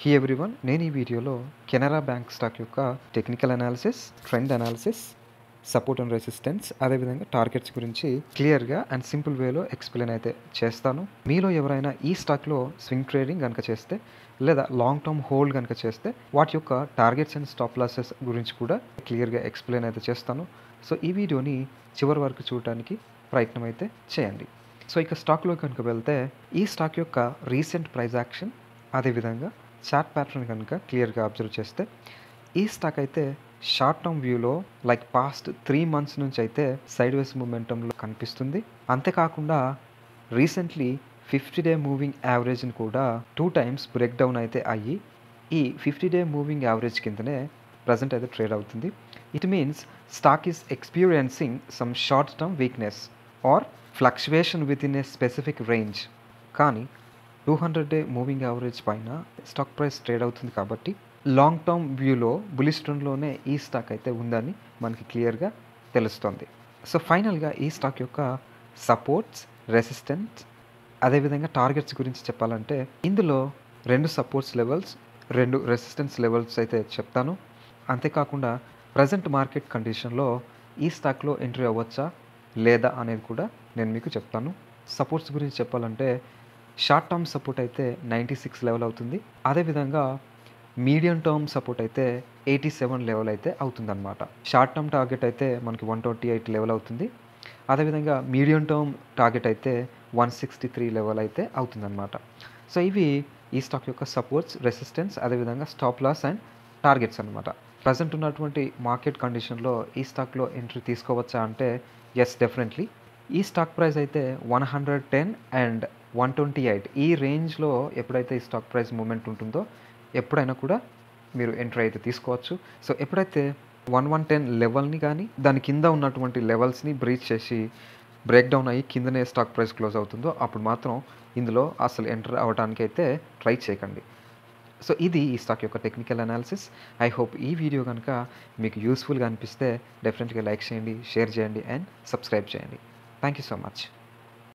He everyone, నేను ఈ వీడియోలో కెనరా బ్యాంక్ స్టాక్ యొక్క technical analysis, trend analysis, support and resistance, అదేవిధంగా టార్గెట్స్ గురించి క్లియర్గా అండ్ సింపుల్ వేలో ఎక్స్ప్లెయిన్ అయితే చేస్తాను. మీలో ఎవరైనా ఈ స్టాక్లో స్వింగ్ ట్రేడింగ్ కనుక చేస్తే లేదా లాంగ్ టర్మ్ హోల్డ్ కనుక చేస్తే వాటి యొక్క టార్గెట్స్ అండ్ స్టాప్ లాసెస్ గురించి కూడా క్లియర్గా ఎక్స్ప్లెయిన్ అయితే చేస్తాను. సో ఈ వీడియోని చివరి వరకు చూడడానికి ప్రయత్నం అయితే చేయండి. సో ఇక స్టాక్లో కనుక వెళ్తే ఈ స్టాక్ యొక్క రీసెంట్ ప్రైస్ యాక్షన్, అదేవిధంగా చార్ట్ ప్యాటర్న్ కనుక క్లియర్గా అబ్జర్వ్ చేస్తే ఈ స్టాక్ అయితే షార్ట్ టర్మ్ వ్యూలో లైక్ పాస్ట్ 3 months నుంచి అయితే సైడ్ వేస్ మూమెంటంలో కనిపిస్తుంది. అంతేకాకుండా రీసెంట్లీ 50-day మూవింగ్ యావరేజ్ని కూడా 2 times బ్రేక్ డౌన్ అయితే అయ్యి ఈ 50-day మూవింగ్ యావరేజ్ కిందనే ప్రజెంట్ అయితే ట్రేడ్ అవుతుంది. It means stock is experiencing some short term weakness are fluctuation with in a specific range. కానీ 200-day మూవింగ్ యావరేజ్ పైన స్టాక్ ప్రైస్ ట్రేడ్ అవుతుంది కాబట్టి లాంగ్ టర్మ్ వ్యూలో బులిష్ ట్రెండ్లోనే ఈ స్టాక్ అయితే ఉందని మనకి క్లియర్గా తెలుస్తుంది. సో ఫైనల్గా ఈ స్టాక్ యొక్క సపోర్ట్స్, రెసిస్టెన్స్, అదేవిధంగా టార్గెట్స్ గురించి చెప్పాలంటే ఇందులో 2 సపోర్ట్స్ లెవెల్స్, 2 రెసిస్టెన్స్ లెవెల్స్ అయితే చెప్తాను. అంతేకాకుండా ప్రజెంట్ మార్కెట్ కండిషన్లో ఈ స్టాక్లో ఎంట్రీ అవ్వచ్చా లేదా అనేది కూడా నేను మీకు చెప్తాను. సపోర్ట్స్ గురించి చెప్పాలంటే షార్ట్ టర్మ్ సపోర్ట్ అయితే 96 లెవెల్ అవుతుంది. అదేవిధంగా మీడియం టర్మ్ సపోర్ట్ అయితే 87 లెవెల్ అయితే అవుతుందన్నమాట. షార్ట్ టర్మ్ టార్గెట్ అయితే మనకి 128 లెవెల్ అవుతుంది. అదేవిధంగా మీడియం టర్మ్ టార్గెట్ అయితే 163 లెవెల్ అయితే అవుతుందన్నమాట. సో ఇవి ఈ స్టాక్ యొక్క సపోర్ట్స్, రెసిస్టెన్స్, అదేవిధంగా స్టాప్ లాస్ అండ్ టార్గెట్స్ అనమాట. ప్రజెంట్ ఉన్నటువంటి మార్కెట్ కండిషన్లో ఈ స్టాక్లో ఎంట్రీ తీసుకోవచ్చా అంటే ఎస్, డెఫినెట్లీ. ఈ స్టాక్ ప్రైస్ అయితే 110 అండ్ 128 ఈ రేంజ్లో ఎప్పుడైతే ఈ స్టాక్ ప్రైస్ మూమెంట్ ఉంటుందో ఎప్పుడైనా కూడా మీరు ఎంట్రీ అయితే తీసుకోవచ్చు. సో ఎప్పుడైతే 1110 లెవెల్ని కానీ దాని కింద ఉన్నటువంటి లెవెల్స్ని బ్రీచ్ చేసి బ్రేక్ డౌన్ అయ్యి కిందనే స్టాక్ ప్రైస్ క్లోజ్ అవుతుందో అప్పుడు మాత్రం ఇందులో అసలు ఎంటర్ అవ్వడానికి అయితే ట్రై చేయకండి. సో ఇది ఈ స్టాక్ యొక్క టెక్నికల్ అనాలిసిస్. ఐ హోప్ ఈ వీడియో కనుక మీకు యూస్ఫుల్గా అనిపిస్తే డెఫినెట్గా లైక్ చేయండి, షేర్ చేయండి అండ్ సబ్స్క్రైబ్ చేయండి. Thank you so much.